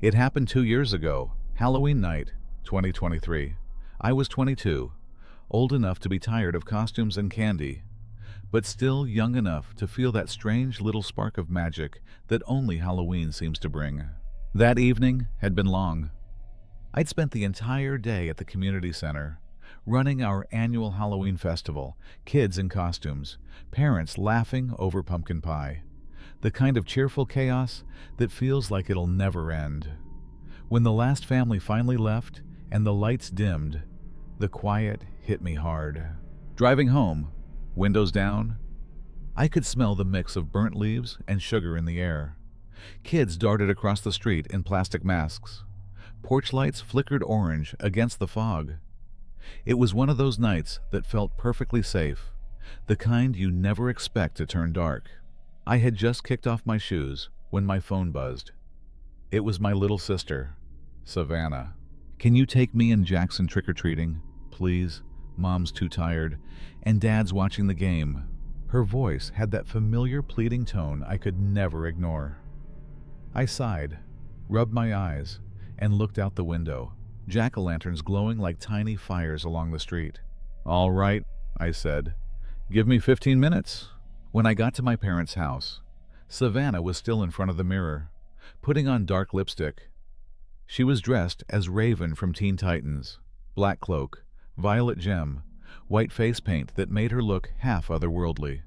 It happened 2 years ago, Halloween night, 2023. I was 22, old enough to be tired of costumes and candy, but still young enough to feel that strange little spark of magic that only Halloween seems to bring. That evening had been long. I'd spent the entire day at the community center, running our annual Halloween festival, kids in costumes, parents laughing over pumpkin pie. The kind of cheerful chaos that feels like it'll never end. When the last family finally left and the lights dimmed, the quiet hit me hard. Driving home, windows down, I could smell the mix of burnt leaves and sugar in the air. Kids darted across the street in plastic masks. Porch lights flickered orange against the fog. It was one of those nights that felt perfectly safe, the kind you never expect to turn dark. I had just kicked off my shoes when my phone buzzed. It was my little sister, Savannah. "Can you take me and Jackson trick-or-treating, please? Mom's too tired, and Dad's watching the game." Her voice had that familiar pleading tone I could never ignore. I sighed, rubbed my eyes, and looked out the window, jack-o'-lanterns glowing like tiny fires along the street. "All right," I said. "Give me 15 minutes." When I got to my parents' house, Savannah was still in front of the mirror, putting on dark lipstick. She was dressed as Raven from Teen Titans, black cloak, violet gem, white face paint that made her look half otherworldly.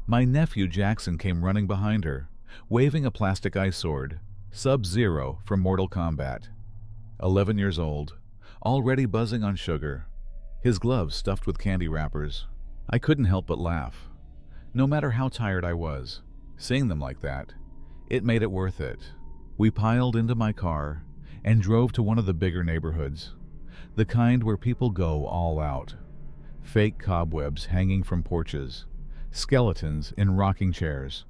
My nephew Jackson came running behind her, waving a plastic ice sword, Sub-Zero from Mortal Kombat. 11 years old, already buzzing on sugar, his gloves stuffed with candy wrappers. I couldn't help but laugh. No matter how tired I was, seeing them like that, it made it worth it. We piled into my car and drove to one of the bigger neighborhoods, the kind where people go all out. Fake cobwebs hanging from porches, skeletons in rocking chairs,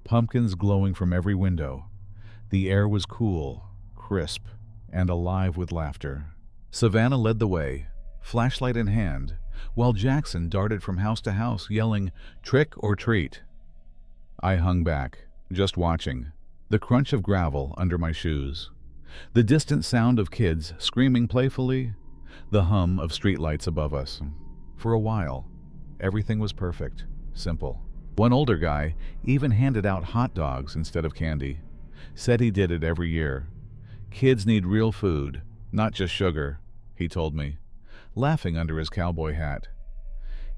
pumpkins glowing from every window. The air was cool, crisp, and alive with laughter. Savannah led the way, flashlight in hand, while Jackson darted from house to house yelling, "Trick or treat." I hung back, just watching, the crunch of gravel under my shoes, the distant sound of kids screaming playfully, the hum of streetlights above us. For a while, everything was perfect, simple. One older guy even handed out hot dogs instead of candy, said he did it every year. "Kids need real food, not just sugar," he told me, laughing under his cowboy hat.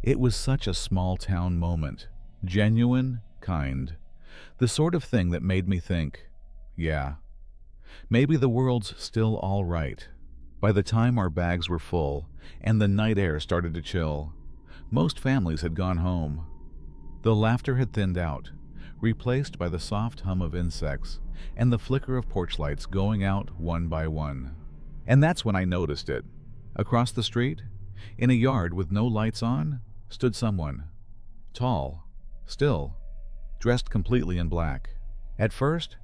It was such a small-town moment, genuine, kind, the sort of thing that made me think, yeah, maybe the world's still all right. By the time our bags were full and the night air started to chill, most families had gone home. The laughter had thinned out, replaced by the soft hum of insects and the flicker of porch lights going out one by one. And that's when I noticed it. Across the street, in a yard with no lights on, stood someone. Tall, still, dressed completely in black. At first,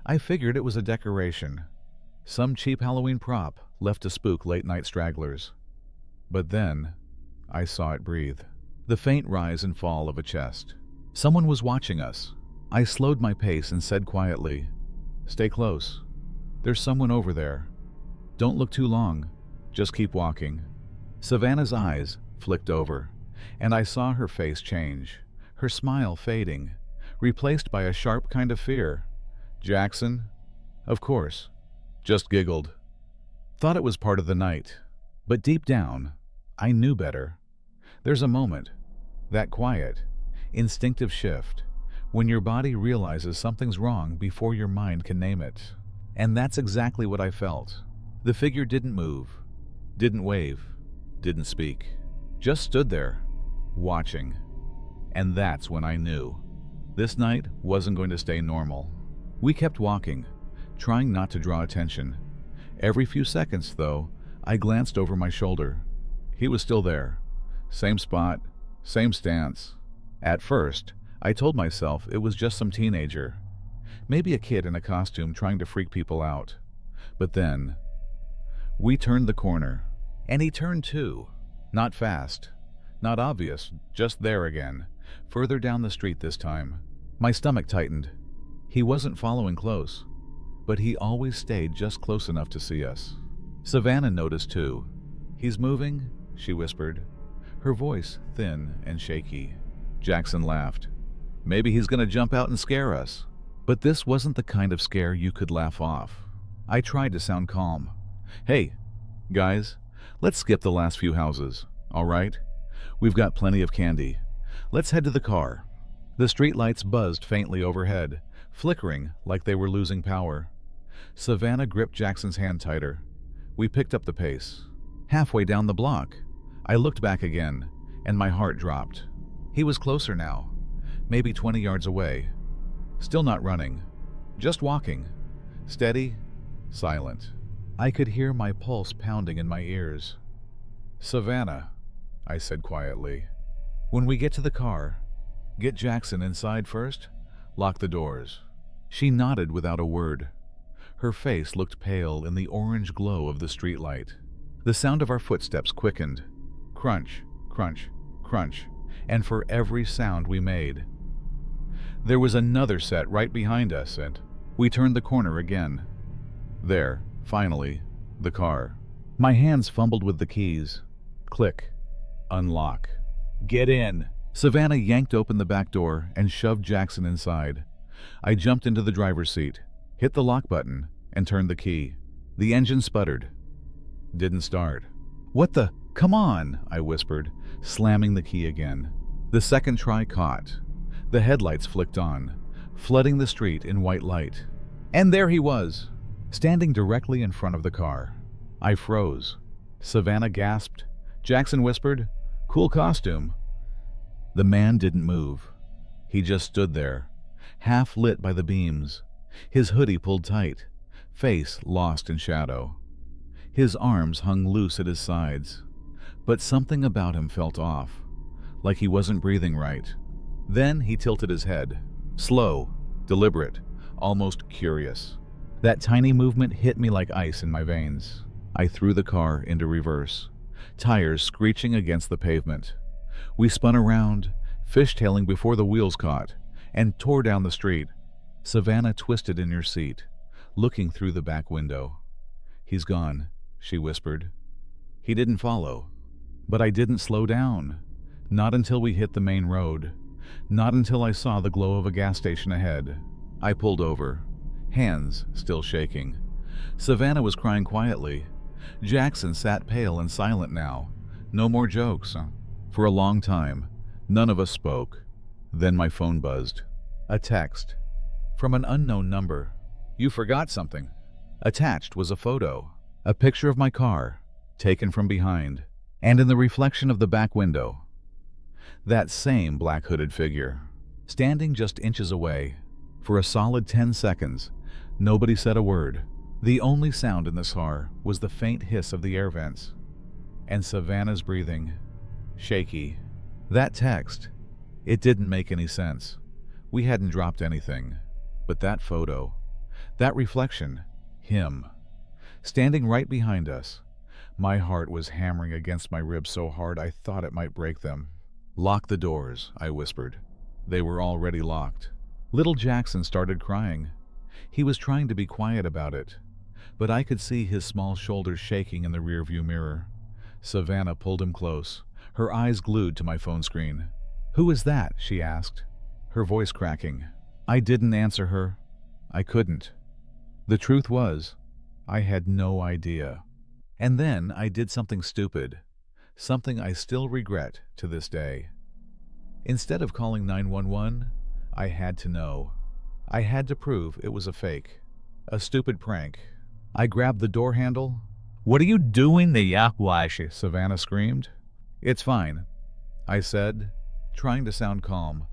I figured it was a decoration, some cheap Halloween prop left to spook late-night stragglers. But then, I saw it breathe. The faint rise and fall of a chest. Someone was watching us. I slowed my pace and said quietly, "Stay close. There's someone over there. Don't look too long. Just keep walking." Savannah's eyes flicked over, and I saw her face change, her smile fading, replaced by a sharp kind of fear. "Jackson?" "Of course." Just giggled. Thought it was part of the night. But deep down, I knew better. There's a moment, that quiet, instinctive shift, when your body realizes something's wrong before your mind can name it. And that's exactly what I felt. The figure didn't move, didn't wave, didn't speak. Just stood there, watching. And that's when I knew. This night wasn't going to stay normal. We kept walking, trying not to draw attention. Every few seconds, though, I glanced over my shoulder. He was still there. Same spot, same stance. At first, I told myself it was just some teenager. Maybe a kid in a costume trying to freak people out. But then, we turned the corner. And he turned too. Not fast, not obvious, just there again, further down the street this time. My stomach tightened. He wasn't following close. but he always stayed just close enough to see us. Savannah noticed too. "He's moving," she whispered, her voice thin and shaky. Jackson laughed. "Maybe he's going to jump out and scare us." But this wasn't the kind of scare you could laugh off. I tried to sound calm. "Hey, guys, let's skip the last few houses, all right? We've got plenty of candy. Let's head to the car." The streetlights buzzed faintly overhead, flickering like they were losing power. Savannah gripped Jackson's hand tighter. We picked up the pace. Halfway down the block, I looked back again, and my heart dropped. He was closer now, maybe 20 yards away. Still not running, just walking, steady, silent. I could hear my pulse pounding in my ears. "Savannah," I said quietly, "when we get to the car, get Jackson inside first, lock the doors." She nodded without a word. Her face looked pale in the orange glow of the streetlight. The sound of our footsteps quickened. Crunch, crunch, crunch, and for every sound we made, there was another set right behind us, and we turned the corner again. There, finally, the car. My hands fumbled with the keys. Click. Unlock. "Get in." Savannah yanked open the back door and shoved Jackson inside. I jumped into the driver's seat, hit the lock button, and turned the key. The engine sputtered. Didn't start. "What the? Come on," I whispered, slamming the key again. The second try caught. The headlights flicked on, flooding the street in white light. And there he was, standing directly in front of the car. I froze. Savannah gasped. Jackson whispered, "Cool costume." The man didn't move. He just stood there, half lit by the beams, his hoodie pulled tight, face lost in shadow. His arms hung loose at his sides, but something about him felt off, like he wasn't breathing right. Then he tilted his head, slow, deliberate, almost curious. That tiny movement hit me like ice in my veins. I threw the car into reverse, tires screeching against the pavement. We spun around, fishtailing before the wheels caught, and tore down the street. Savannah twisted in her seat, looking through the back window. "He's gone," she whispered. He didn't follow, but I didn't slow down. Not until we hit the main road. Not until I saw the glow of a gas station ahead. I pulled over, hands still shaking. Savannah was crying quietly. Jackson sat pale and silent now. No more jokes. For a long time, none of us spoke. Then my phone buzzed. A text. From an unknown number. "You forgot something." Attached was a photo. A picture of my car, taken from behind, and in the reflection of the back window, that same black hooded figure, standing just inches away. For a solid 10 seconds, nobody said a word. The only sound in this car was the faint hiss of the air vents, and Savannah's breathing, shaky. That text, it didn't make any sense. We hadn't dropped anything. But that photo, that reflection, him, standing right behind us. My heart was hammering against my ribs so hard I thought it might break them. "Lock the doors," I whispered. They were already locked. Little Jackson started crying. He was trying to be quiet about it, but I could see his small shoulders shaking in the rearview mirror. Savannah pulled him close, her eyes glued to my phone screen. "Who is that?" she asked, her voice cracking. I didn't answer her. I couldn't. The truth was, I had no idea. And then I did something stupid, something I still regret to this day. Instead of calling 911, I had to know. I had to prove it was a fake, a stupid prank. I grabbed the door handle. "What are you doing, the yakwash?" Savannah screamed. "It's fine," I said, trying to sound calm.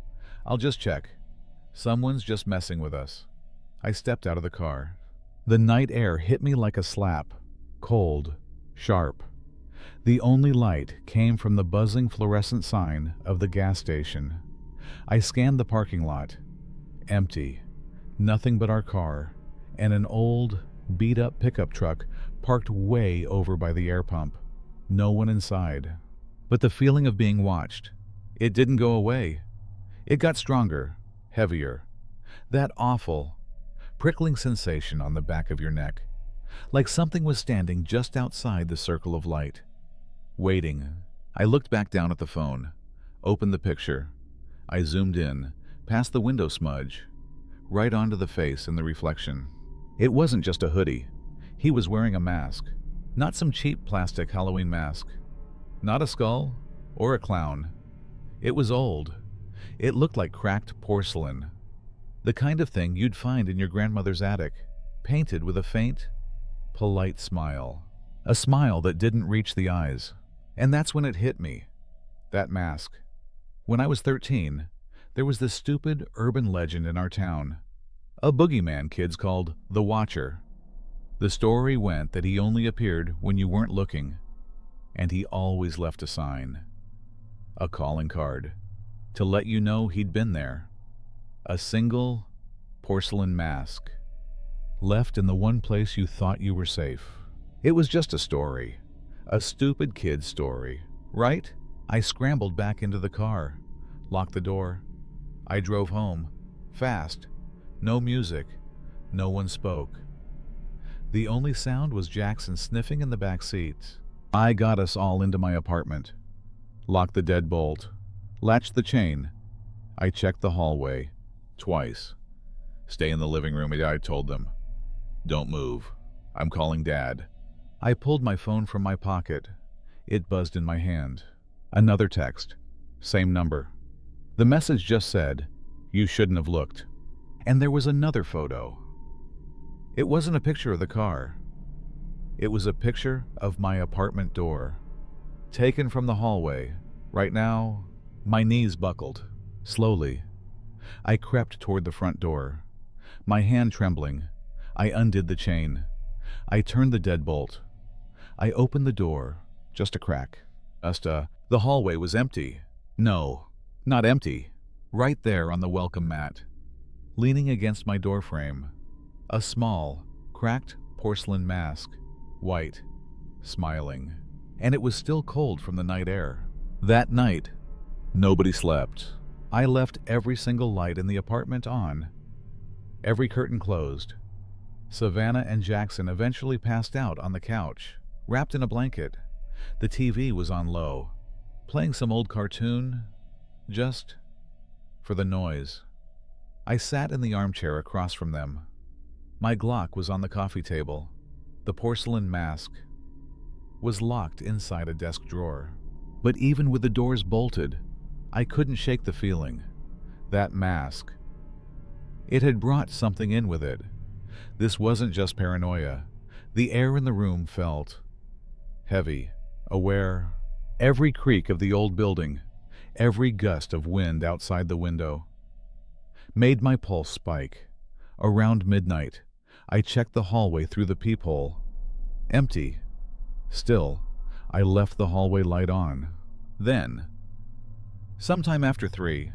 "I'll just check. Someone's just messing with us." I stepped out of the car. The night air hit me like a slap, cold, sharp. The only light came from the buzzing fluorescent sign of the gas station. I scanned the parking lot. Empty. Nothing but our car and an old, beat-up pickup truck parked way over by the air pump. No one inside. But the feeling of being watched, it didn't go away. It got stronger, heavier. That awful, prickling sensation on the back of your neck, like something was standing just outside the circle of light, waiting. I looked back down at the phone, opened the picture. I zoomed in, past the window smudge, right onto the face in the reflection. It wasn't just a hoodie. He was wearing a mask. Not some cheap plastic Halloween mask. Not a skull or a clown. It was old. It looked like cracked porcelain. The kind of thing you'd find in your grandmother's attic, painted with a faint, polite smile. A smile that didn't reach the eyes. And that's when it hit me. That mask. When I was 13, there was this stupid urban legend in our town. A boogeyman kids called the Watcher. The story went that he only appeared when you weren't looking, and he always left a sign. A calling card, to let you know he'd been there. A single porcelain mask, left in the one place you thought you were safe. It was just a story. A stupid kid's story, right? I scrambled back into the car, locked the door. I drove home, fast. No music, no one spoke. The only sound was Jackson sniffing in the back seat. I got us all into my apartment, locked the deadbolt, latched the chain. I checked the hallway, twice. Stay in the living room, I told them. Don't move. I'm calling Dad. I pulled my phone from my pocket. It buzzed in my hand. Another text. Same number. The message just said, "You shouldn't have looked." And there was another photo. It wasn't a picture of the car. It was a picture of my apartment door, taken from the hallway. Right now, my knees buckled. Slowly, I crept toward the front door, my hand trembling. I undid the chain. I turned the deadbolt. I opened the door, just a crack. The hallway was empty. No, not empty. Right there on the welcome mat, leaning against my doorframe, a small, cracked porcelain mask, white, smiling. And it was still cold from the night air. That night, nobody slept. I left every single light in the apartment on, every curtain closed. Savannah and Jackson eventually passed out on the couch, wrapped in a blanket. The TV was on low, playing some old cartoon, just for the noise. I sat in the armchair across from them. My Glock was on the coffee table. The porcelain mask was locked inside a desk drawer. But even with the doors bolted, I couldn't shake the feeling. That mask. It had brought something in with it. This wasn't just paranoia. The air in the room felt heavy, aware. Every creak of the old building, every gust of wind outside the window, made my pulse spike. Around midnight, I checked the hallway through the peephole. Empty. Still, I left the hallway light on. Then, sometime after 3,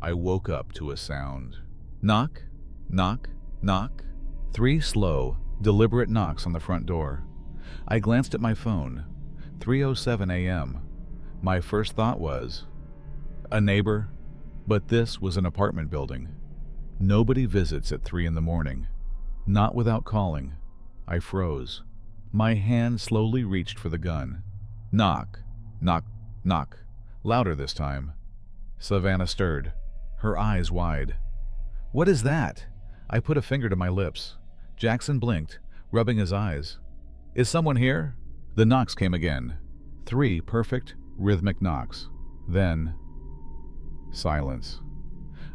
I woke up to a sound. Knock, knock, knock. 3 slow, deliberate knocks on the front door. I glanced at my phone. 3:07 a.m. My first thought was, a neighbor? But this was an apartment building. Nobody visits at 3 in the morning. Not without calling. I froze. My hand slowly reached for the gun. Knock, knock, knock. Louder this time. Savannah stirred, her eyes wide. What is that? I put a finger to my lips. Jackson blinked, rubbing his eyes. Is someone here? The knocks came again. 3 perfect, rhythmic knocks. Then, silence.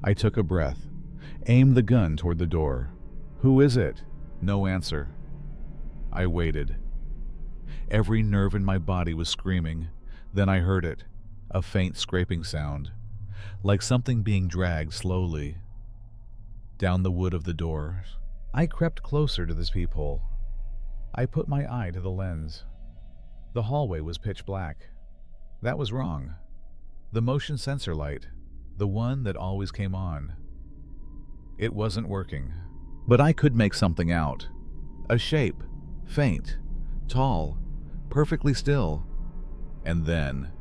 I took a breath, aimed the gun toward the door. Who is it? No answer. I waited. Every nerve in my body was screaming. Then I heard it, a faint scraping sound, like something being dragged slowly down the wood of the doors. I crept closer to this peephole. I put my eye to the lens. The hallway was pitch black. That was wrong. The motion sensor light, the one that always came on, it wasn't working. But I could make something out. A shape, faint, tall, perfectly still. And then,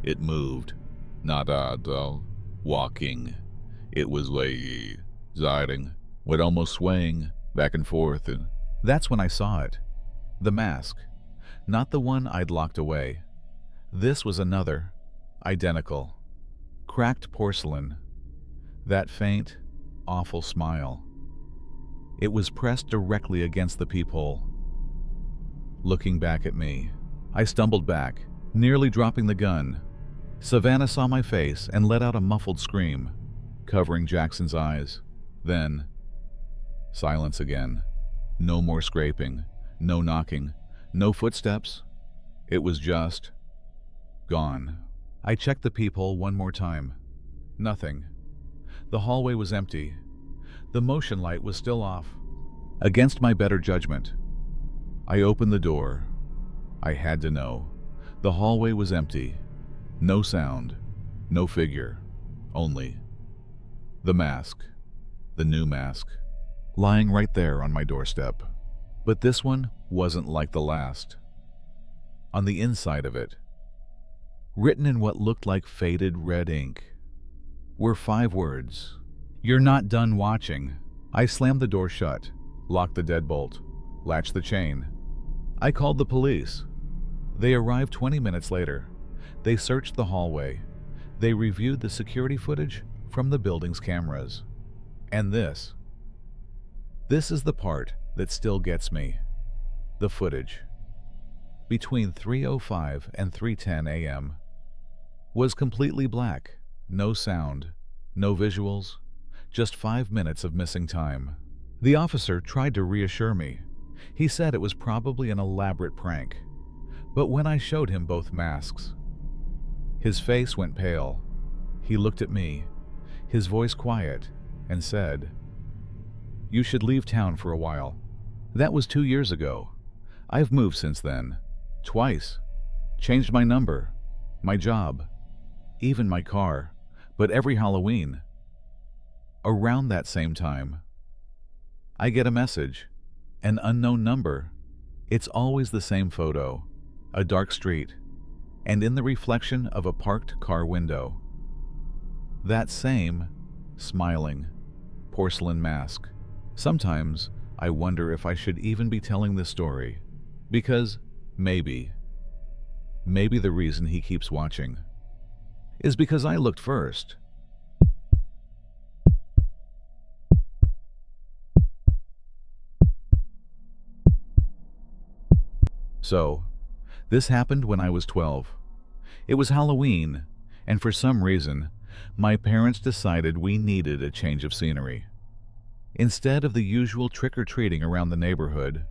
it moved. Not though, walking. It was way, zaring. with almost swaying back and forth, and that's when I saw it. The mask. Not the one I'd locked away. This was another, identical. Cracked porcelain. That faint, awful smile. It was pressed directly against the peephole. Looking back at me, I stumbled back, nearly dropping the gun. Savannah saw my face and let out a muffled scream, covering Jackson's eyes. Then, silence again. No more scraping, no knocking, no footsteps. It was just gone. I checked the peephole one more time. Nothing. The hallway was empty. The motion light was still off. Against my better judgment, I opened the door. I had to know. The hallway was empty. No sound, no figure, only the mask, the new mask, lying right there on my doorstep. But this one wasn't like the last. On the inside of it, written in what looked like faded red ink, were 5 words. "You're not done watching." I slammed the door shut, locked the deadbolt, latched the chain. I called the police. They arrived 20 minutes later. They searched the hallway. They reviewed the security footage from the building's cameras. And this is the part that still gets me. The footage, between 3:05 and 3:10 a.m., was completely black. No sound, no visuals, just 5 minutes of missing time. The officer tried to reassure me. He said it was probably an elaborate prank. But when I showed him both masks, his face went pale. He looked at me, his voice quiet, and said, "You should leave town for a while." That was 2 years ago. I've moved since then, twice, changed my number, my job, even my car, but every Halloween, around that same time, I get a message, an unknown number. It's always the same photo, a dark street, and in the reflection of a parked car window, that same smiling porcelain mask. Sometimes I wonder if I should even be telling this story, because maybe the reason he keeps watching is because I looked first. So, this happened when I was 12. It was Halloween, and for some reason, my parents decided we needed a change of scenery. Instead of the usual trick-or-treating around the neighborhood,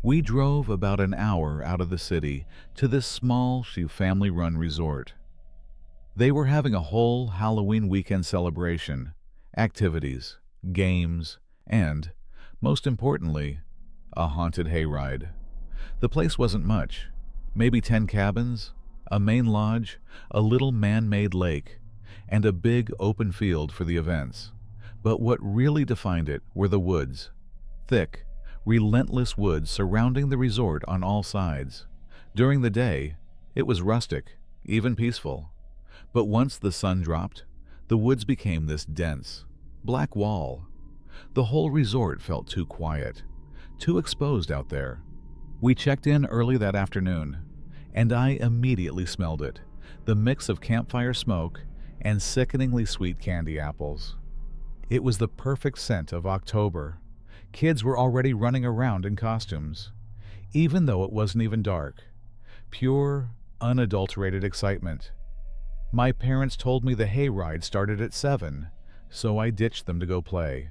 we drove about an hour out of the city to this small, family-run resort. They were having a whole Halloween weekend celebration, activities, games, and, most importantly, a haunted hayride. The place wasn't much, maybe 10 cabins, a main lodge, a little man-made lake, and a big open field for the events. But what really defined it were the woods. Thick, relentless woods surrounding the resort on all sides. During the day, it was rustic, even peaceful. But once the sun dropped, the woods became this dense, black wall. The whole resort felt too quiet, too exposed out there. We checked in early that afternoon, and I immediately smelled it, the mix of campfire smoke and sickeningly sweet candy apples. It was the perfect scent of October. Kids were already running around in costumes, even though it wasn't even dark. Pure, unadulterated excitement. My parents told me the hayride started at 7, so I ditched them to go play.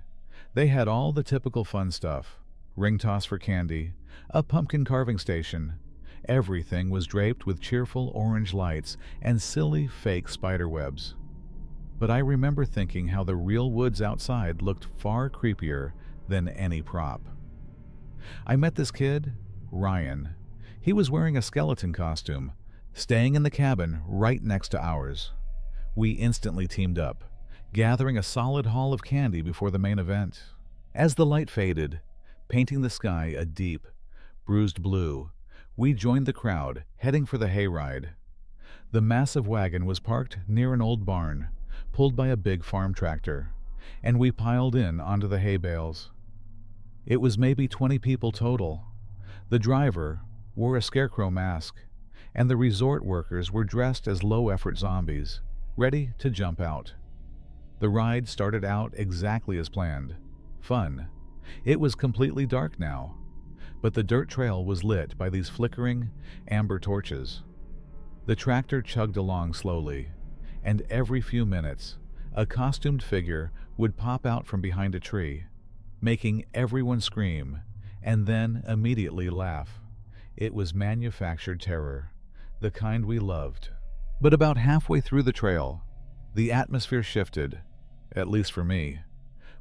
They had all the typical fun stuff: ring toss for candy, a pumpkin carving station. Everything was draped with cheerful orange lights and silly fake spider webs. But I remember thinking how the real woods outside looked far creepier than any prop. I met this kid, Ryan. He was wearing a skeleton costume, staying in the cabin right next to ours. We instantly teamed up, gathering a solid haul of candy before the main event. As the light faded, painting the sky a deep, bruised blue, we joined the crowd, heading for the hayride. The massive wagon was parked near an old barn, pulled by a big farm tractor. and we piled in onto the hay bales. It was maybe 20 people total. The driver wore a scarecrow mask, and the resort workers were dressed as low-effort zombies, ready to jump out. The ride started out exactly as planned. Fun. It was completely dark now, but the dirt trail was lit by these flickering amber torches. The tractor chugged along slowly, and every few minutes, a costumed figure would pop out from behind a tree, making everyone scream and then immediately laugh. It was manufactured terror, the kind we loved. But about halfway through the trail, the atmosphere shifted, at least for me.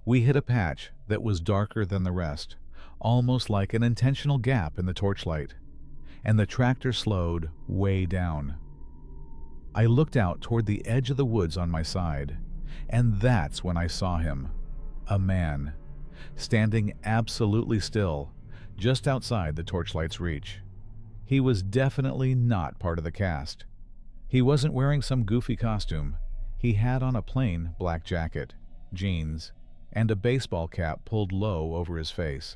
We hit a patch that was darker than the rest, almost like an intentional gap in the torchlight, and the tractor slowed way down. I looked out toward the edge of the woods on my side, and that's when I saw him. A man, standing absolutely still, just outside the torchlight's reach. He was definitely not part of the cast. He wasn't wearing some goofy costume. He had on a plain black jacket, jeans, and a baseball cap pulled low over his face.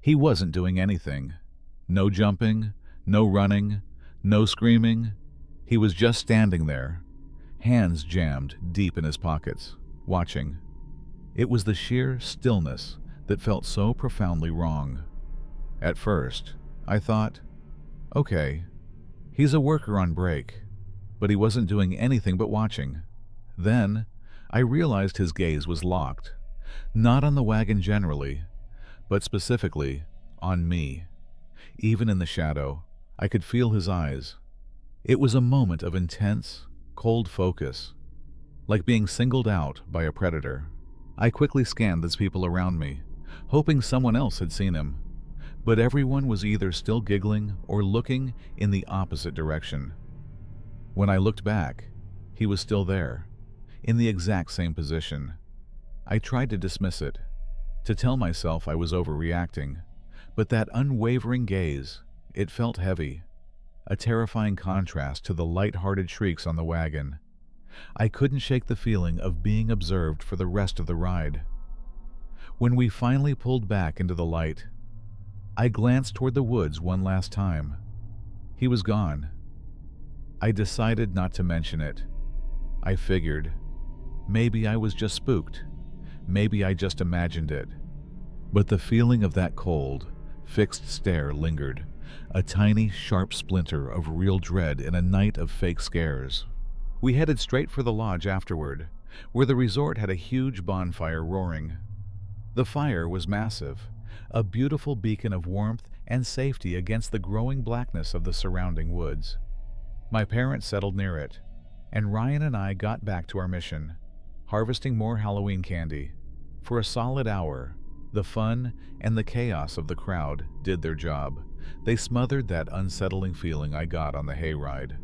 He wasn't doing anything. No jumping, no running, no screaming. He was just standing there, hands jammed deep in his pockets, watching. It was the sheer stillness that felt so profoundly wrong. At first, I thought, okay, he's a worker on break, but he wasn't doing anything but watching. Then, I realized his gaze was locked, not on the wagon generally, but specifically on me. Even in the shadow, I could feel his eyes. It was a moment of intense, cold focus, like being singled out by a predator. I quickly scanned the people around me, hoping someone else had seen him, but everyone was either still giggling or looking in the opposite direction. When I looked back, he was still there, in the exact same position. I tried to dismiss it, to tell myself I was overreacting, but that unwavering gaze, it felt heavy, a terrifying contrast to the light-hearted shrieks on the wagon. I couldn't shake the feeling of being observed for the rest of the ride. When we finally pulled back into the light, I glanced toward the woods one last time. He was gone. I decided not to mention it. I figured, maybe I was just spooked. Maybe I just imagined it. But the feeling of that cold, fixed stare lingered, a tiny, sharp splinter of real dread in a night of fake scares. We headed straight for the lodge afterward, where the resort had a huge bonfire roaring. The fire was massive, a beautiful beacon of warmth and safety against the growing blackness of the surrounding woods. My parents settled near it, and Ryan and I got back to our mission, harvesting more Halloween candy. For a solid hour, the fun and the chaos of the crowd did their job. They smothered that unsettling feeling I got on the hayride.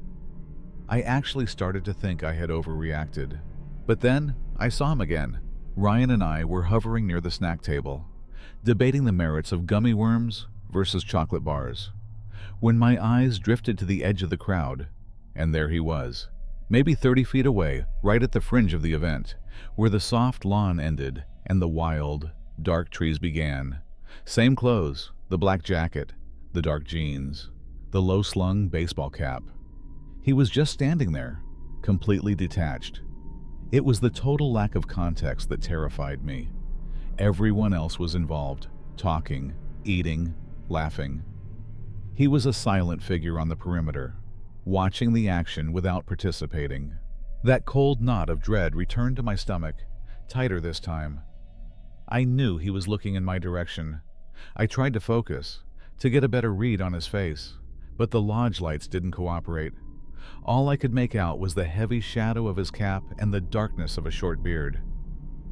I actually started to think I had overreacted. But then, I saw him again. Ryan and I were hovering near the snack table, debating the merits of gummy worms versus chocolate bars, when my eyes drifted to the edge of the crowd, and there he was, maybe 30 feet away, right at the fringe of the event, where the soft lawn ended and the wild, dark trees began. Same clothes, the black jacket, the dark jeans, the low-slung baseball cap. He was just standing there, completely detached. It was the total lack of context that terrified me. Everyone else was involved, talking, eating, laughing. He was a silent figure on the perimeter, watching the action without participating. That cold knot of dread returned to my stomach, tighter this time. I knew he was looking in my direction. I tried to focus, to get a better read on his face, but the lodge lights didn't cooperate. All I could make out was the heavy shadow of his cap and the darkness of a short beard.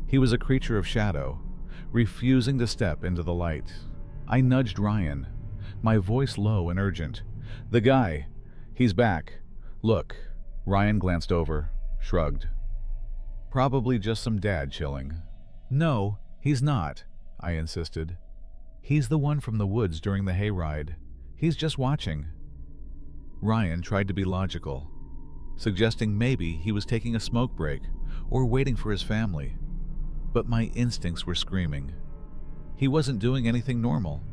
He was a creature of shadow, refusing to step into the light. I nudged Ryan, my voice low and urgent. "The guy, he's back. Look." Ryan glanced over, shrugged. "Probably just some dad chilling." "No, he's not," I insisted. "He's the one from the woods during the hayride. He's just watching." Ryan tried to be logical, suggesting maybe he was taking a smoke break or waiting for his family. but my instincts were screaming. He wasn't doing anything normal.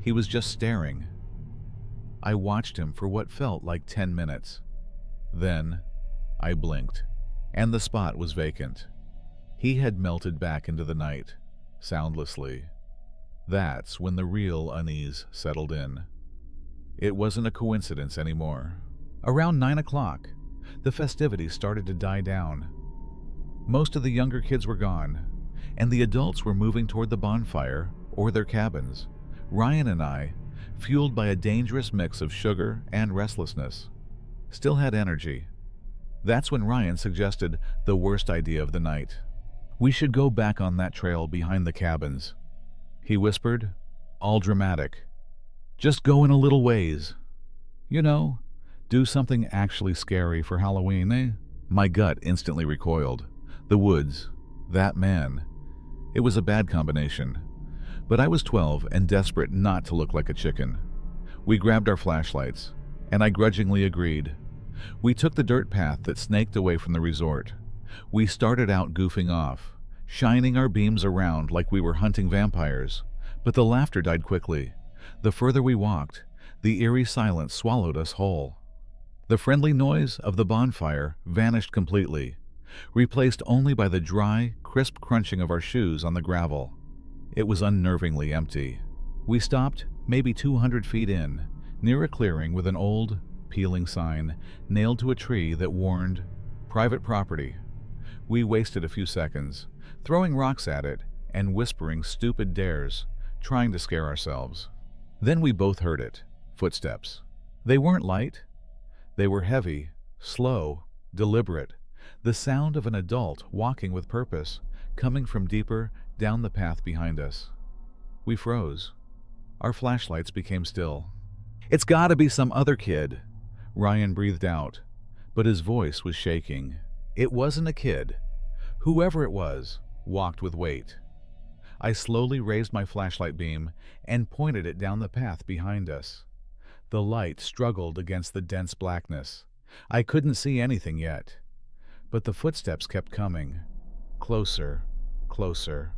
He was just staring. I watched him for what felt like 10 minutes. Then, I blinked, and the spot was vacant. He had melted back into the night, soundlessly. That's when the real unease settled in. It wasn't a coincidence anymore. Around 9 o'clock, the festivities started to die down. Most of the younger kids were gone, and the adults were moving toward the bonfire or their cabins. Ryan and I, fueled by a dangerous mix of sugar and restlessness, still had energy. That's when Ryan suggested the worst idea of the night. We should go back on that trail behind the cabins. He whispered, all dramatic. Just go in a little ways. You know, do something actually scary for Halloween, eh? My gut instantly recoiled. The woods. That man. It was a bad combination. But I was 12 and desperate not to look like a chicken. We grabbed our flashlights, and I grudgingly agreed. We took the dirt path that snaked away from the resort. We started out goofing off, shining our beams around like we were hunting vampires, but the laughter died quickly. The further we walked, the eerie silence swallowed us whole. The friendly noise of the bonfire vanished completely, replaced only by the dry, crisp crunching of our shoes on the gravel. It was unnervingly empty. We stopped maybe 200 feet in, near a clearing with an old, peeling sign nailed to a tree that warned, "Private property." We wasted a few seconds, throwing rocks at it and whispering stupid dares, trying to scare ourselves. Then we both heard it, footsteps. They weren't light. They were heavy, slow, deliberate, the sound of an adult walking with purpose, coming from deeper down the path behind us. We froze. Our flashlights became still. "It's gotta be some other kid," Ryan breathed out, but his voice was shaking. It wasn't a kid. Whoever it was walked with weight. I slowly raised my flashlight beam and pointed it down the path behind us. The light struggled against the dense blackness. I couldn't see anything yet, but the footsteps kept coming. Closer, closer.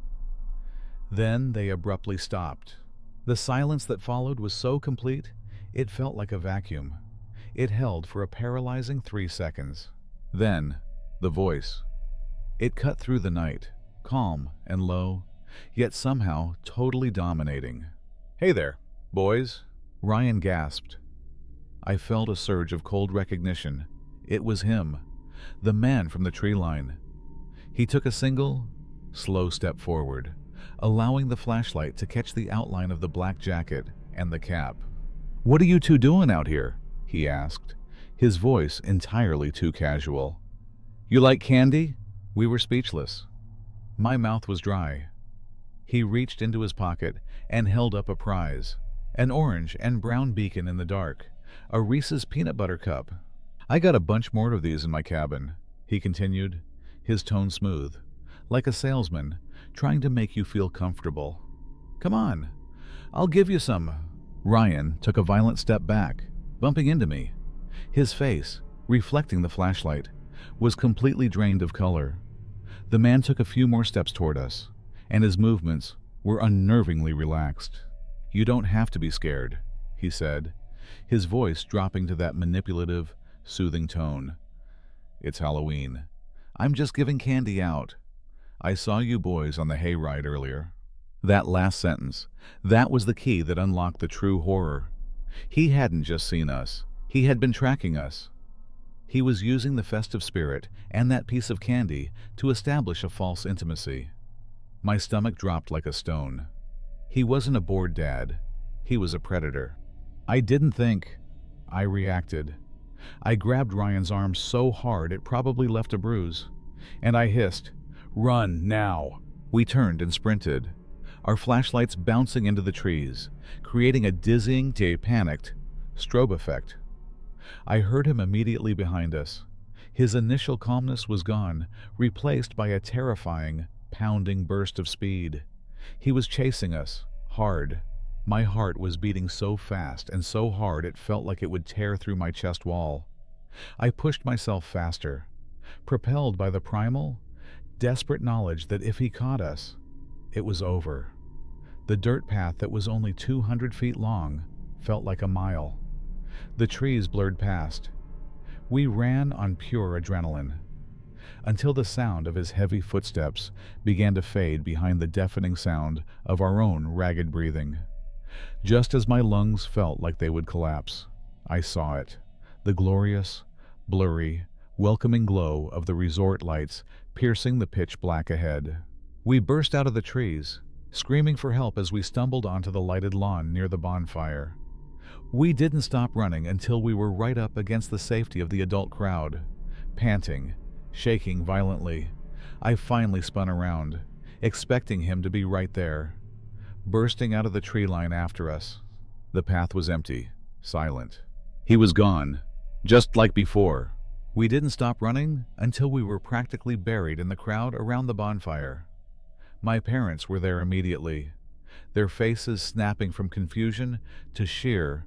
Then they abruptly stopped. The silence that followed was so complete, it felt like a vacuum. It held for a paralyzing 3 seconds. Then, the voice. It cut through the night, calm and low, yet somehow totally dominating. "Hey there, boys," Ryan gasped. I felt a surge of cold recognition. It was him, the man from the tree line. He took a single, slow step forward, allowing the flashlight to catch the outline of the black jacket and the cap. "What are you two doing out here?" he asked, his voice entirely too casual. "You like candy?" We were speechless. My mouth was dry. He reached into his pocket and held up a prize, an orange and brown beacon in the dark, a Reese's peanut butter cup. "I got a bunch more of these in my cabin," he continued, his tone smooth, like a salesman trying to make you feel comfortable. "Come on, I'll give you some." Ryan took a violent step back, bumping into me. His face, reflecting the flashlight, was completely drained of color. The man took a few more steps toward us, and his movements were unnervingly relaxed. "You don't have to be scared," he said, his voice dropping to that manipulative, soothing tone. "It's Halloween. I'm just giving candy out. I saw you boys on the hayride earlier." That last sentence, that was the key that unlocked the true horror. He hadn't just seen us. He had been tracking us. He was using the festive spirit and that piece of candy to establish a false intimacy. My stomach dropped like a stone. He wasn't a bored dad. He was a predator. I didn't think. I reacted. I grabbed Ryan's arm so hard it probably left a bruise, and I hissed, "Run, now!" We turned and sprinted, our flashlights bouncing into the trees, creating a dizzying, panicked strobe effect. I heard him immediately behind us. His initial calmness was gone, replaced by a terrifying, pounding burst of speed. He was chasing us, hard. My heart was beating so fast and so hard it felt like it would tear through my chest wall. I pushed myself faster, propelled by the primal, desperate knowledge that if he caught us, it was over. The dirt path that was only 200 feet long felt like a mile. The trees blurred past. We ran on pure adrenaline, until the sound of his heavy footsteps began to fade behind the deafening sound of our own ragged breathing. Just as my lungs felt like they would collapse, I saw it, the glorious, blurry, welcoming glow of the resort lights piercing the pitch black ahead. We burst out of the trees, screaming for help as we stumbled onto the lighted lawn near the bonfire. We didn't stop running until we were right up against the safety of the adult crowd. Panting, shaking violently, I finally spun around, expecting him to be right there, bursting out of the tree line after us. The path was empty, silent. He was gone, just like before. We didn't stop running until we were practically buried in the crowd around the bonfire. My parents were there immediately, their faces snapping from confusion to sheer,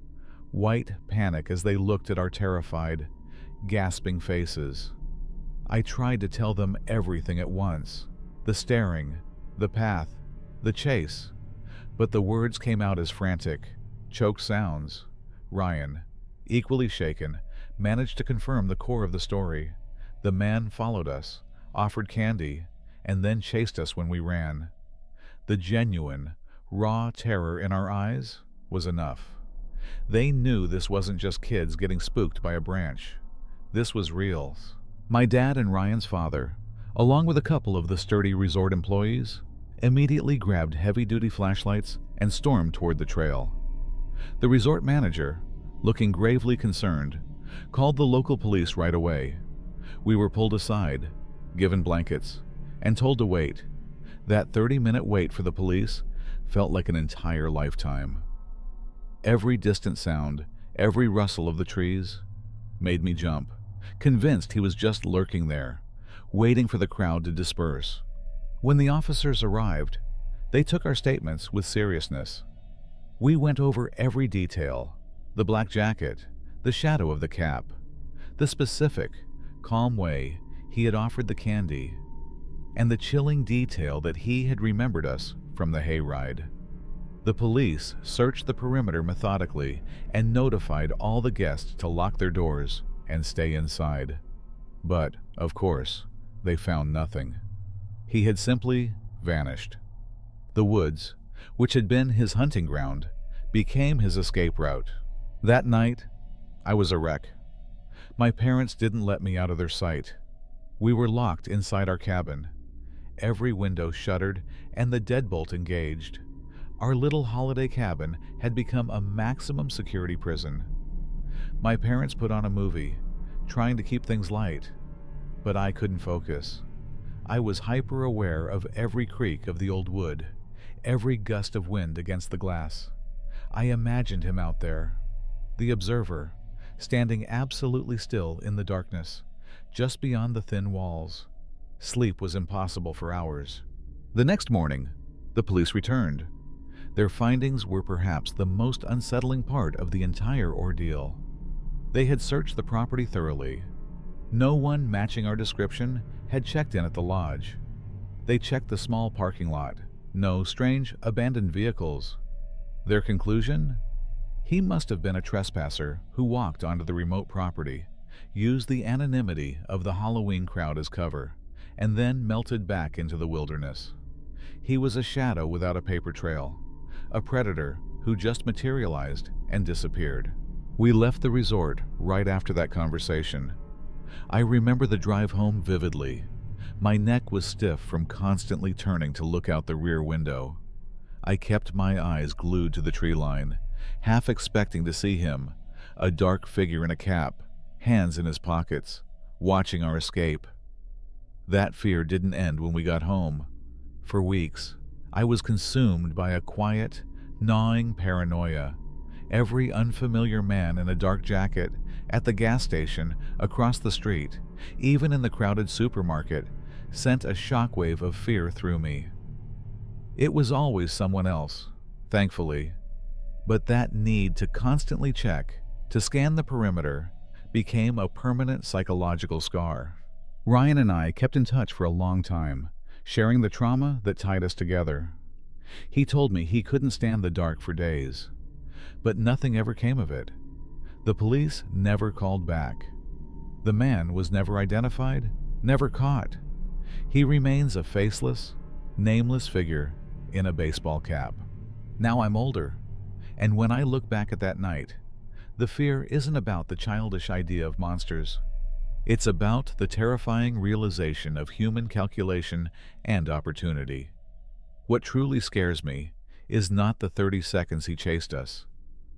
white panic as they looked at our terrified, gasping faces. I tried to tell them everything at once, the staring, the path, the chase, but the words came out as frantic, choked sounds. Ryan, equally shaken, managed to confirm the core of the story. The man followed us, offered candy, and then chased us when we ran. The genuine, raw terror in our eyes was enough. They knew this wasn't just kids getting spooked by a branch. This was real. My dad and Ryan's father, along with a couple of the sturdy resort employees, immediately grabbed heavy-duty flashlights and stormed toward the trail. The resort manager, looking gravely concerned, called the local police right away. We were pulled aside, given blankets, and told to wait. That 30-minute wait for the police felt like an entire lifetime. Every distant sound, every rustle of the trees, made me jump, convinced he was just lurking there, waiting for the crowd to disperse. When the officers arrived, they took our statements with seriousness. We went over every detail: the black jacket, the shadow of the cap, the specific, calm way he had offered the candy, and the chilling detail that he had remembered us from the hayride. The police searched the perimeter methodically and notified all the guests to lock their doors and stay inside. But, of course, they found nothing. He had simply vanished. The woods, which had been his hunting ground, became his escape route. That night, I was a wreck. My parents didn't let me out of their sight. We were locked inside our cabin, every window shuttered and the deadbolt engaged. Our little holiday cabin had become a maximum security prison. My parents put on a movie, trying to keep things light, but I couldn't focus. I was hyper-aware of every creak of the old wood, every gust of wind against the glass. I imagined him out there, the observer, standing absolutely still in the darkness, just beyond the thin walls. Sleep was impossible for hours. The next morning, the police returned. Their findings were perhaps the most unsettling part of the entire ordeal. They had searched the property thoroughly. No one matching our description had checked in at the lodge. They checked the small parking lot. No strange, abandoned vehicles. Their conclusion? He must have been a trespasser who walked onto the remote property, used the anonymity of the Halloween crowd as cover, and then melted back into the wilderness. He was a shadow without a paper trail, a predator who just materialized and disappeared. We left the resort right after that conversation. I remember the drive home vividly. My neck was stiff from constantly turning to look out the rear window. I kept my eyes glued to the tree line, half expecting to see him, a dark figure in a cap, hands in his pockets, watching our escape. That fear didn't end when we got home. For weeks, I was consumed by a quiet, gnawing paranoia. Every unfamiliar man in a dark jacket, at the gas station, across the street, even in the crowded supermarket, sent a shockwave of fear through me. It was always someone else, thankfully, but that need to constantly check, to scan the perimeter, became a permanent psychological scar. Ryan and I kept in touch for a long time, sharing the trauma that tied us together. He told me he couldn't stand the dark for days, but nothing ever came of it. The police never called back. The man was never identified, never caught. He remains a faceless, nameless figure in a baseball cap. Now I'm older, and when I look back at that night, the fear isn't about the childish idea of monsters. It's about the terrifying realization of human calculation and opportunity. What truly scares me is not the 30 seconds he chased us,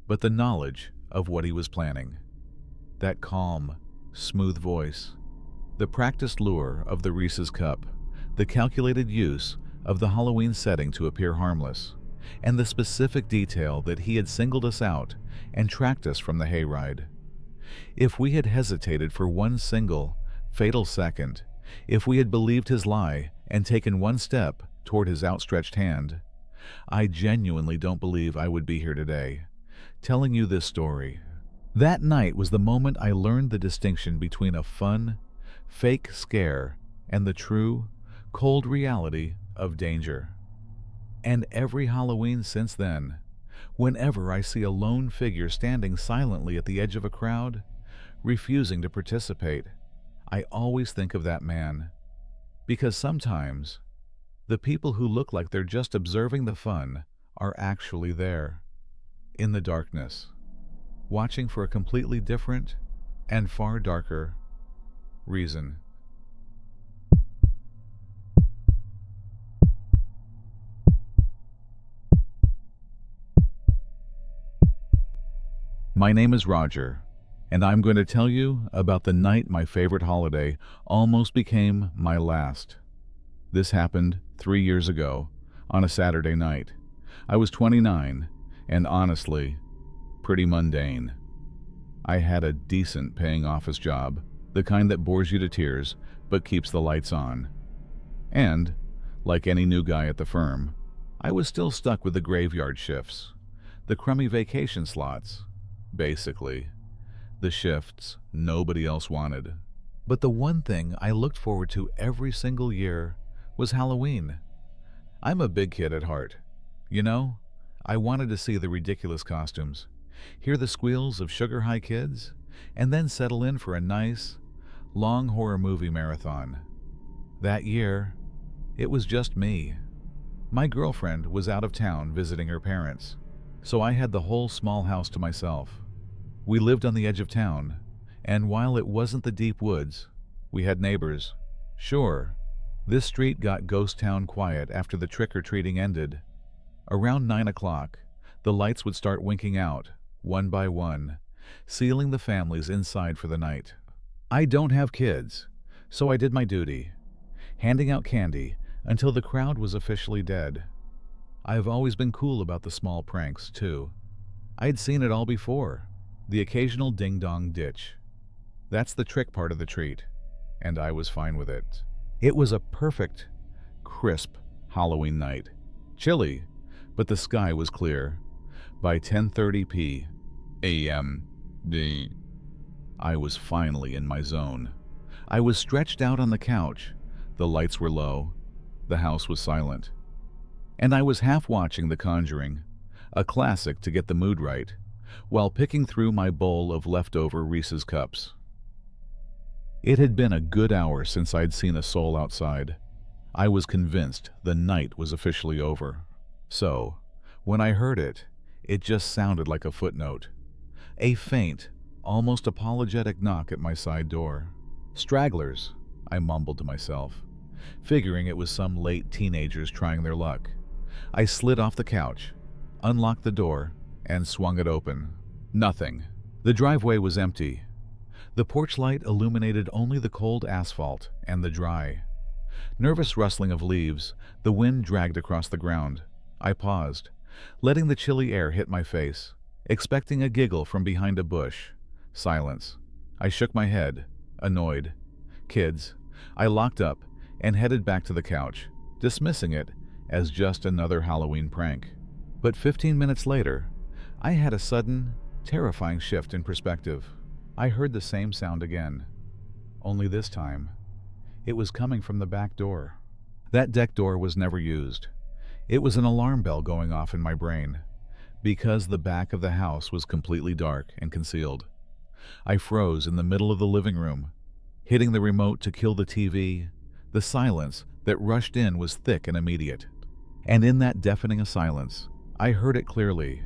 but the knowledge of what he was planning. That calm, smooth voice, the practiced lure of the Reese's Cup, the calculated use of the Halloween setting to appear harmless, and the specific detail that he had singled us out and tracked us from the hayride. If we had hesitated for one single, fatal second, if we had believed his lie and taken one step toward his outstretched hand, I genuinely don't believe I would be here today, telling you this story. That night was the moment I learned the distinction between a fun, fake scare and the true, cold reality of danger. And every Halloween since then, whenever I see a lone figure standing silently at the edge of a crowd, refusing to participate, I always think of that man. Because sometimes, the people who look like they're just observing the fun are actually there, in the darkness, watching for a completely different and far darker reason. My name is Roger, and I'm going to tell you about the night my favorite holiday almost became my last. This happened 3 years ago, on a Saturday night. I was 29, and honestly, pretty mundane. I had a decent paying office job, the kind that bores you to tears, but keeps the lights on. And, like any new guy at the firm, I was still stuck with the graveyard shifts, the crummy vacation slots, basically, the shifts nobody else wanted. But the one thing I looked forward to every single year was Halloween. I'm a big kid at heart. You know, I wanted to see the ridiculous costumes, hear the squeals of sugar-high kids, and then settle in for a nice, long horror movie marathon. That year, it was just me. My girlfriend was out of town visiting her parents, so I had the whole small house to myself. We lived on the edge of town, and while it wasn't the deep woods, we had neighbors. Sure, this street got ghost town quiet after the trick-or-treating ended. Around 9 o'clock, the lights would start winking out, one by one, sealing the families inside for the night. I don't have kids, so I did my duty, handing out candy until the crowd was officially dead. I've always been cool about the small pranks, too. I'd seen it all before, the occasional ding-dong ditch. That's the trick part of the treat, and I was fine with it. It was a perfect, crisp Halloween night. Chilly, but the sky was clear. By 10:30 p.m., I was finally in my zone. I was stretched out on the couch. The lights were low. The house was silent. And I was half watching The Conjuring, a classic to get the mood right, while picking through my bowl of leftover Reese's Cups. It had been a good hour since I'd seen a soul outside. I was convinced the night was officially over. So, when I heard it, it just sounded like a footnote. A faint, almost apologetic knock at my side door. Stragglers, I mumbled to myself, figuring it was some late teenagers trying their luck. I slid off the couch, unlocked the door, and swung it open. Nothing. The driveway was empty. The porch light illuminated only the cold asphalt and the dry. Nervous rustling of leaves, the wind dragged across the ground. I paused, letting the chilly air hit my face, expecting a giggle from behind a bush. Silence. I shook my head, annoyed. Kids. I locked up and headed back to the couch, dismissing it as just another Halloween prank. But 15 minutes later, I had a sudden, terrifying shift in perspective. I heard the same sound again. Only this time, It was coming from the back door. That deck door was never used. It was an alarm bell going off in my brain, because the back of the house was completely dark and concealed. I froze in the middle of the living room, hitting the remote to kill the TV. The silence that rushed in was thick and immediate. And in that deafening silence, I heard it clearly,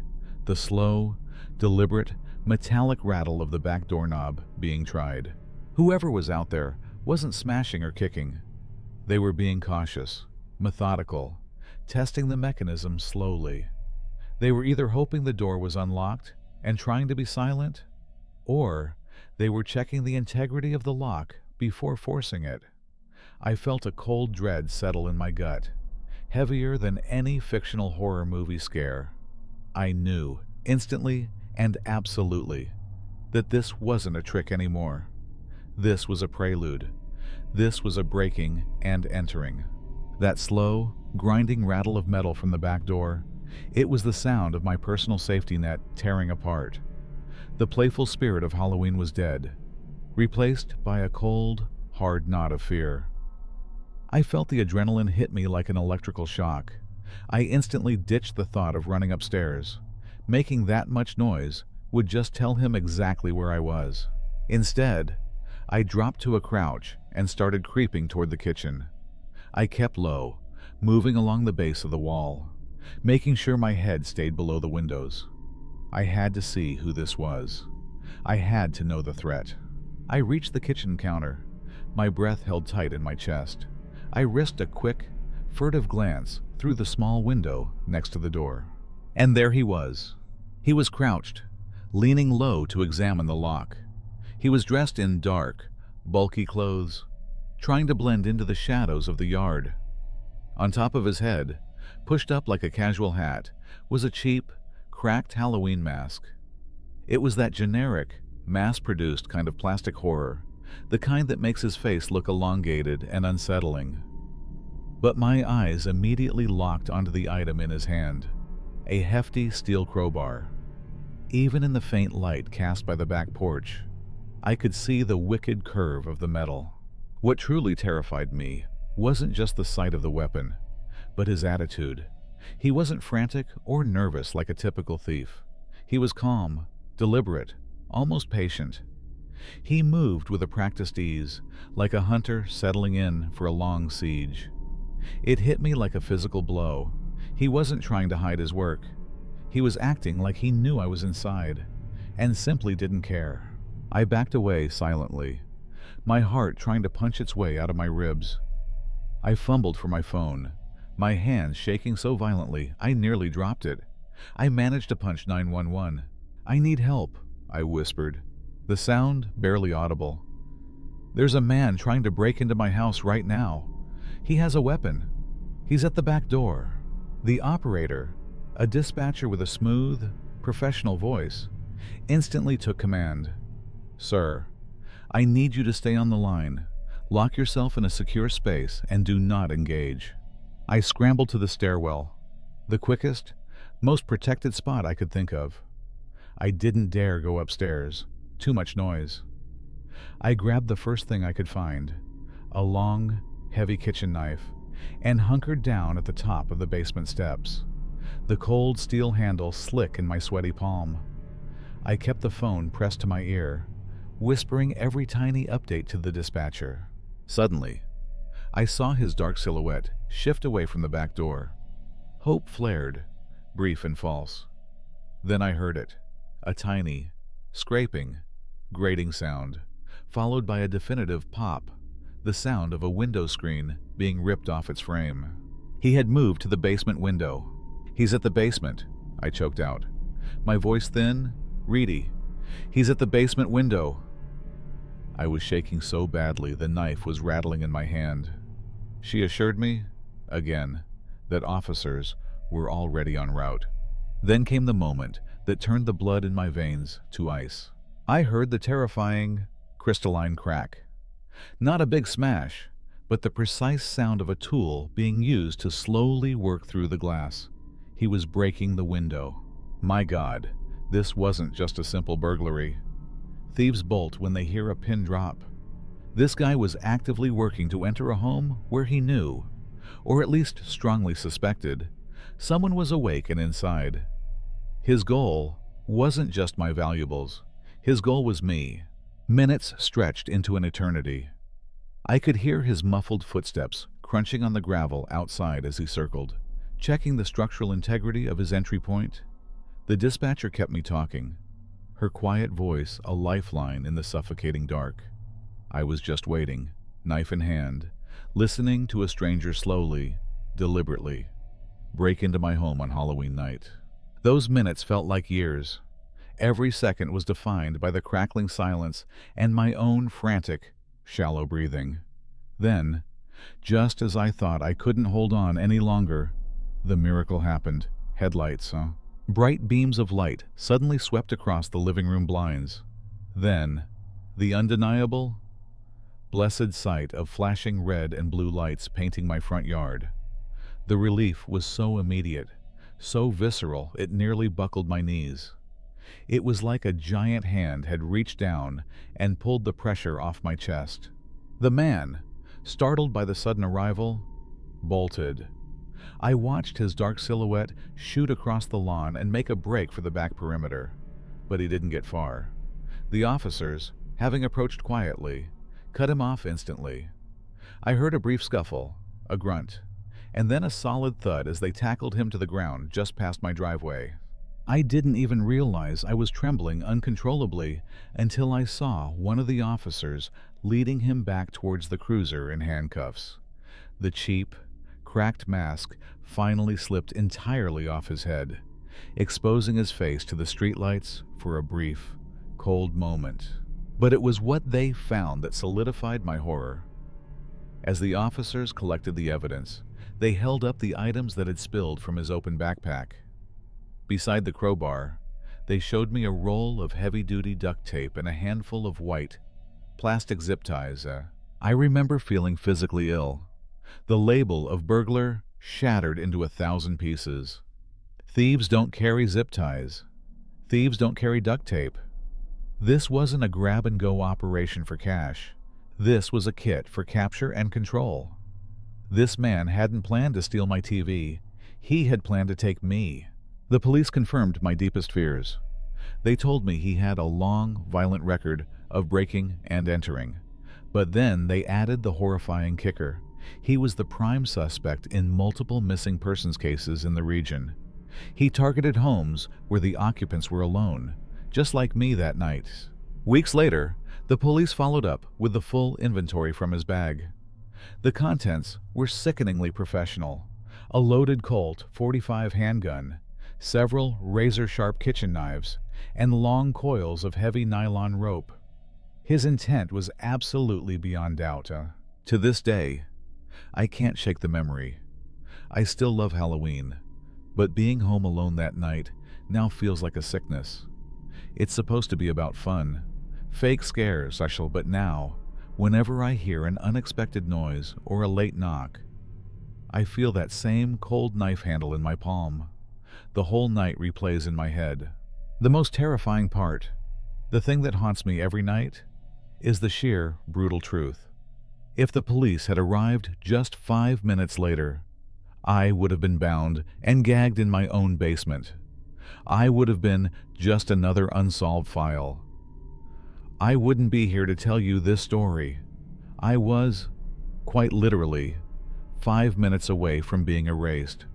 the slow, deliberate, metallic rattle of the back doorknob being tried. Whoever was out there wasn't smashing or kicking. They were being cautious, methodical, testing the mechanism slowly. They were either hoping the door was unlocked and trying to be silent, or they were checking the integrity of the lock before forcing it. I felt a cold dread settle in my gut, heavier than any fictional horror movie scare. I knew, instantly and absolutely, that this wasn't a trick anymore. This was a prelude. This was a breaking and entering. That slow, grinding rattle of metal from the back door, it was the sound of my personal safety net tearing apart. The playful spirit of Halloween was dead, replaced by a cold, hard knot of fear. I felt the adrenaline hit me like an electrical shock. I instantly ditched the thought of running upstairs. Making that much noise would just tell him exactly where I was. Instead, I dropped to a crouch and started creeping toward the kitchen. I kept low, moving along the base of the wall, making sure my head stayed below the windows. I had to see who this was. I had to know the threat. I reached the kitchen counter, my breath held tight in my chest. I risked a quick, furtive glance through the small window next to the door. And there he was. He was crouched, leaning low to examine the lock. He was dressed in dark, bulky clothes, trying to blend into the shadows of the yard. On top of his head, pushed up like a casual hat, was a cheap, cracked Halloween mask. It was that generic, mass-produced kind of plastic horror, the kind that makes his face look elongated and unsettling. But my eyes immediately locked onto the item in his hand, a hefty steel crowbar. Even in the faint light cast by the back porch, I could see the wicked curve of the metal. What truly terrified me wasn't just the sight of the weapon, but his attitude. He wasn't frantic or nervous like a typical thief. He was calm, deliberate, almost patient. He moved with a practiced ease, like a hunter settling in for a long siege. It hit me like a physical blow. He wasn't trying to hide his work. He was acting like he knew I was inside, and simply didn't care. I backed away silently, my heart trying to punch its way out of my ribs. I fumbled for my phone, my hands shaking so violently I nearly dropped it. I managed to punch 911. "I need help," I whispered, the sound barely audible. "There's a man trying to break into my house right now. He has a weapon. He's at the back door." The operator, a dispatcher with a smooth, professional voice, instantly took command. "Sir, I need you to stay on the line. Lock yourself in a secure space and do not engage." I scrambled to the stairwell, the quickest, most protected spot I could think of. I didn't dare go upstairs. Too much noise. I grabbed the first thing I could find, a long, heavy kitchen knife, and hunkered down at the top of the basement steps, the cold steel handle slick in my sweaty palm. I kept the phone pressed to my ear, whispering every tiny update to the dispatcher. Suddenly, I saw his dark silhouette shift away from the back door. Hope flared, brief and false. Then I heard it, a tiny, scraping, grating sound, followed by a definitive pop, the sound of a window screen being ripped off its frame. He had moved to the basement window. "He's at the basement," I choked out, my voice thin, reedy. "He's at the basement window." I was shaking so badly the knife was rattling in my hand. She assured me, again, that officers were already en route. Then came the moment that turned the blood in my veins to ice. I heard the terrifying, crystalline crack. Not a big smash, but the precise sound of a tool being used to slowly work through the glass. He was breaking the window. My God, this wasn't just a simple burglary. Thieves bolt when they hear a pin drop. This guy was actively working to enter a home where he knew, or at least strongly suspected, someone was awake and inside. His goal wasn't just my valuables. His goal was me. Minutes stretched into an eternity. I could hear his muffled footsteps crunching on the gravel outside as he circled, checking the structural integrity of his entry point. The dispatcher kept me talking, her quiet voice a lifeline in the suffocating dark. I was just waiting, knife in hand, listening to a stranger slowly, deliberately, break into my home on Halloween night. Those minutes felt like years. Every second was defined by the crackling silence and my own frantic, shallow breathing. Then, just as I thought I couldn't hold on any longer, the miracle happened. Headlights, huh? Bright beams of light suddenly swept across the living room blinds. Then, the undeniable, blessed sight of flashing red and blue lights painting my front yard. The relief was so immediate, so visceral it nearly buckled my knees. It was like a giant hand had reached down and pulled the pressure off my chest. The man, startled by the sudden arrival, bolted. I watched his dark silhouette shoot across the lawn and make a break for the back perimeter, but he didn't get far. The officers, having approached quietly, cut him off instantly. I heard a brief scuffle, a grunt, and then a solid thud as they tackled him to the ground just past my driveway. I didn't even realize I was trembling uncontrollably until I saw one of the officers leading him back towards the cruiser in handcuffs. The cheap, cracked mask finally slipped entirely off his head, exposing his face to the streetlights for a brief, cold moment. But it was what they found that solidified my horror. As the officers collected the evidence, they held up the items that had spilled from his open backpack. Beside the crowbar, they showed me a roll of heavy-duty duct tape and a handful of white, plastic zip ties. I remember feeling physically ill. The label of burglar shattered into 1,000 pieces. Thieves don't carry zip ties. Thieves don't carry duct tape. This wasn't a grab-and-go operation for cash. This was a kit for capture and control. This man hadn't planned to steal my TV. He had planned to take me. The police confirmed my deepest fears. They told me he had a long, violent record of breaking and entering. But then they added the horrifying kicker. He was the prime suspect in multiple missing persons cases in the region. He targeted homes where the occupants were alone, just like me that night. Weeks later, the police followed up with the full inventory from his bag. The contents were sickeningly professional. A loaded Colt .45 handgun, several razor-sharp kitchen knives, and long coils of heavy nylon rope. His intent was absolutely beyond doubt. To this day, I can't shake the memory. I still love Halloween, but being home alone that night now feels like a sickness. It's supposed to be about fun, fake scares, but now, whenever I hear an unexpected noise or a late knock, I feel that same cold knife handle in my palm. The whole night replays in my head. The most terrifying part, the thing that haunts me every night, is the sheer, brutal truth. If the police had arrived just 5 minutes later, I would have been bound and gagged in my own basement. I would have been just another unsolved file. I wouldn't be here to tell you this story. I was, quite literally, 5 minutes away from being erased.